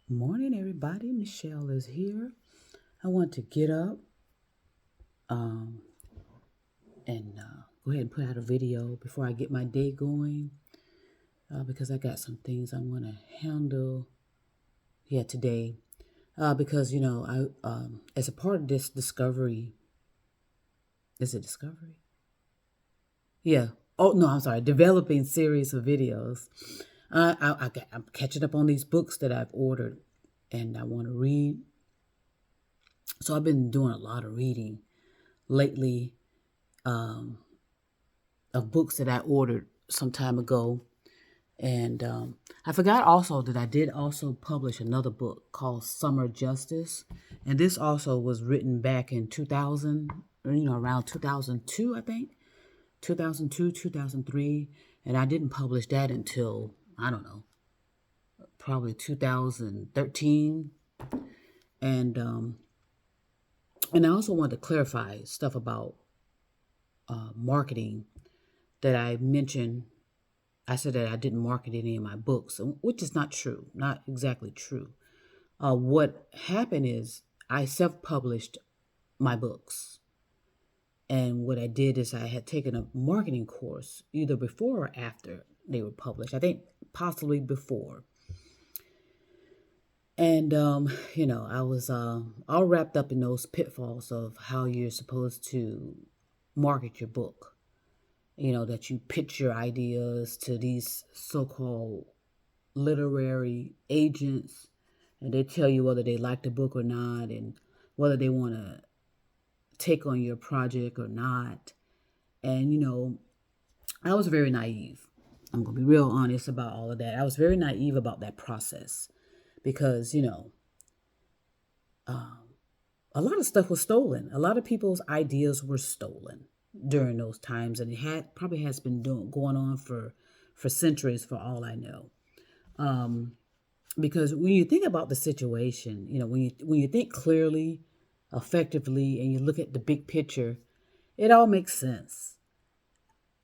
Morning, everybody. Michelle is here. I want to get up um, and go ahead and put out a video before I get my day going because I got some things I want to handle today. Because I as a part of this discovery, is it discovery? Yeah. Oh no, I'm sorry. Developing series of videos. I'm catching up on these books that I've ordered, and I want to read. So I've been doing a lot of reading lately um, of books that I ordered some time ago. And I forgot also that I did also publish another book called Summer Justice. And this also was written back in 2000, around 2002, I think. 2002, 2003. And I didn't publish that until, I don't know, probably 2013. And um, and I also wanted to clarify stuff about marketing that I mentioned. I said that I didn't market any of my books, which is not true, not exactly true. What happened is I self published my books. And what I did is I had taken a marketing course either before or after they were published. I think possibly before. And, I was all wrapped up in those pitfalls of how you're supposed to market your book. That you pitch your ideas to these so called literary agents, and they tell you whether they like the book or not, and whether they want to take on your project or not. And, I was very naive. I'm going to be real honest about all of that. I was very naive about that process because, um, a lot of stuff was stolen. A lot of people's ideas were stolen during those times, and it had probably has been going on for centuries, for all I know. Um, because when you think about the situation, when you think clearly, effectively, and you look at the big picture, it all makes sense.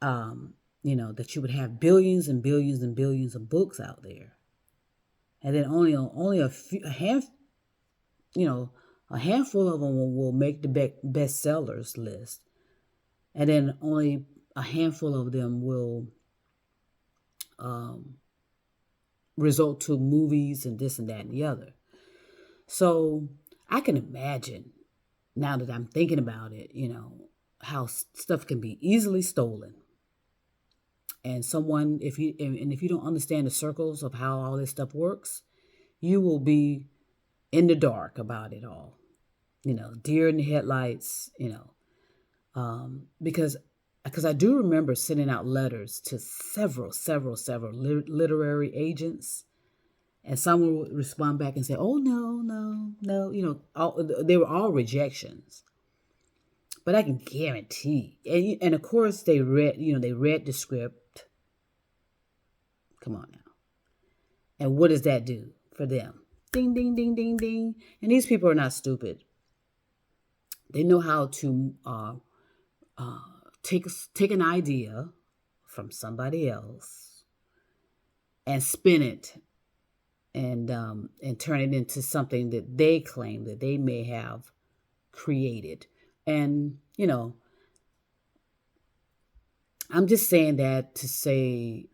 That you would have billions and billions and billions of books out there, and then only you know, a handful of them will make the bestsellers list, and then only a handful of them will um, result to movies and this and that and the other. So I can imagine now that I'm thinking about it, how stuff can be easily stolen. And someone, if you don't understand the circles of how all this stuff works, you will be in the dark about it all. Deer in the headlights. Because I do remember sending out letters to several literary agents, and someone would respond back and say, "Oh no, no, no," they were all rejections. But I can guarantee, and of course they read the script. Come on now, and what does that do for them? Ding, ding, ding, ding, ding. And these people are not stupid. They know how to uh, take an idea from somebody else and spin it and turn it into something that they claim that they may have created. And I'm just saying that to say,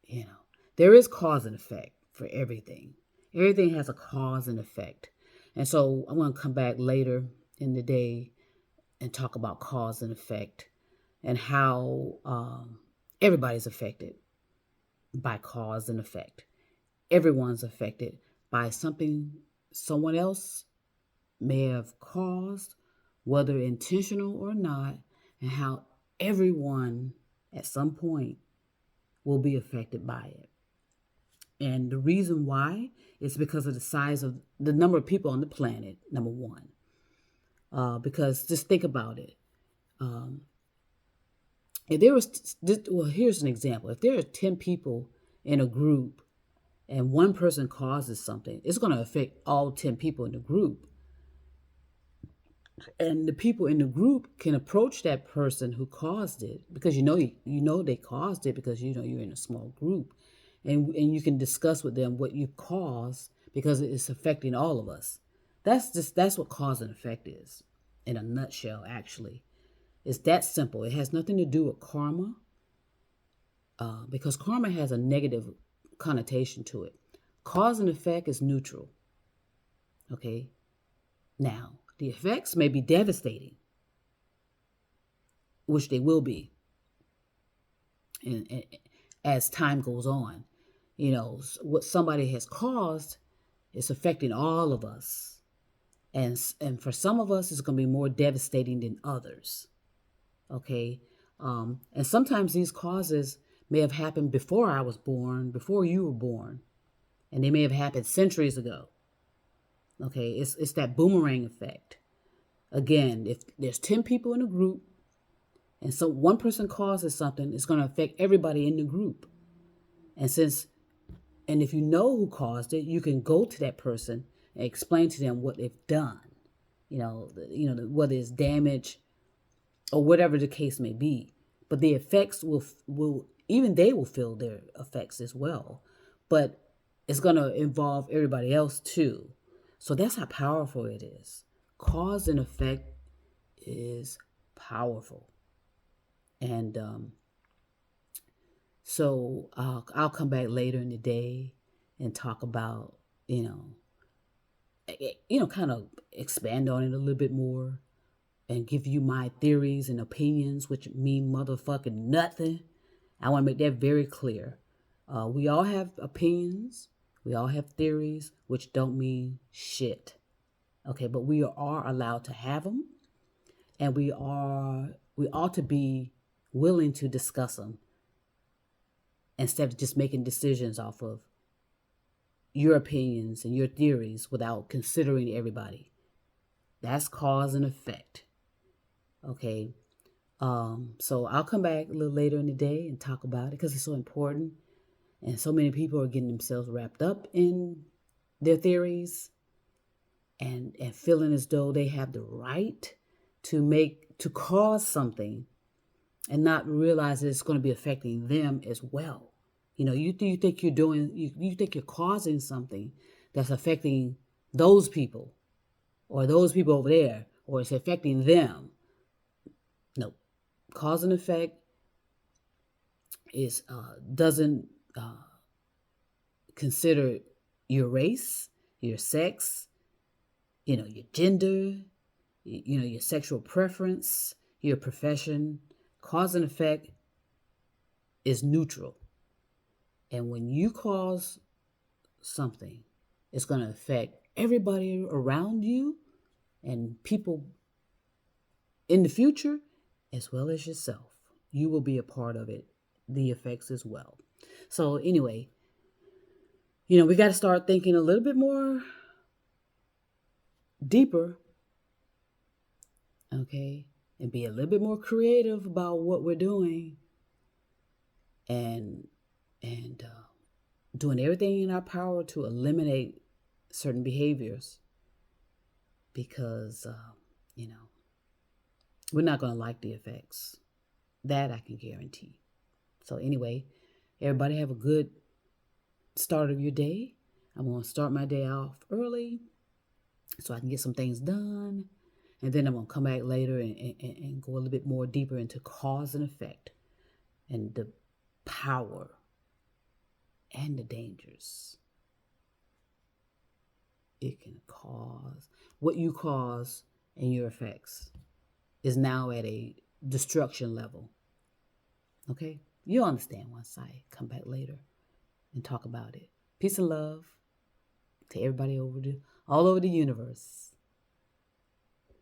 you know, there is cause and effect for everything. Everything has a cause and effect. And so I'm going to come back later in the day and talk about cause and effect and how everybody's affected by cause and effect. Everyone's affected by something someone else may have caused, whether intentional or not, and how everyone at some point will be affected by it. And the reason why is because of the size of the number of people on the planet, number one. Because just think about it. Um, if there was, well, here's an example. If there are 10 people in a group and one person causes something, it's going to affect all 10 people in the group. And the people in the group can approach that person who caused it because you know they caused it because you're in a small group, and you can discuss with them what you caused because it's affecting all of us. That's what cause and effect is in a nutshell. Actually, it's that simple. It has nothing to do with karma, because karma has a negative connotation to it. Cause and effect is neutral. Okay. Now, the effects may be devastating, which they will be, and as time goes on. What somebody has caused is affecting all of us. And for some of us, it's going to be more devastating than others. Okay? And sometimes these causes may have happened before I was born, before you were born. And they may have happened centuries ago. Okay? It's that boomerang effect. Again, if there's 10 people in a group, and so one person causes something, it's going to affect everybody in the group. And if you know who caused it, you can go to that person and explain to them what they've done. Whether it's damage or whatever the case may be. But the effects will even they will feel their effects as well. But it's going to involve everybody else too. So that's how powerful it is. Cause and effect is powerful. And so I'll come back later in the day and talk about, kind of expand on it a little bit more and give you my theories and opinions, which mean motherfucking nothing. I want to make that very clear. We all have opinions. We all have theories, which don't mean shit. Okay, but we are allowed to have them, and we ought to be willing to discuss them instead of just making decisions off of your opinions and your theories without considering everybody. That's cause and effect. Okay. So I'll come back a little later in the day and talk about it because it's so important. And so many people are getting themselves wrapped up in their theories and feeling as though they have the right to cause something and not realize that it's going to be affecting them as well. You think you think you're causing something that's affecting those people or those people over there, or it's affecting them. No, cause and effect doesn't consider your race, your sex, your gender, your sexual preference, your profession. Cause and effect is neutral. And when you cause something, it's going to affect everybody around you and people in the future, as well as yourself. You will be a part of it, the effects as well. So anyway, we got to start thinking a little bit more deeper, okay, and be a little bit more creative about what we're doing, and doing everything in our power to eliminate certain behaviors, because we're not going to like the effects. That I can guarantee. So anyway, everybody have a good start of your day. I'm going to start my day off early so I can get some things done. And then I'm going to come back later and go a little bit more deeper into cause and effect and the power and the dangers it can cause. What you cause and your effects is now at a destruction level. Okay? You'll understand once I come back later and talk about it. Peace and love to everybody all over the universe.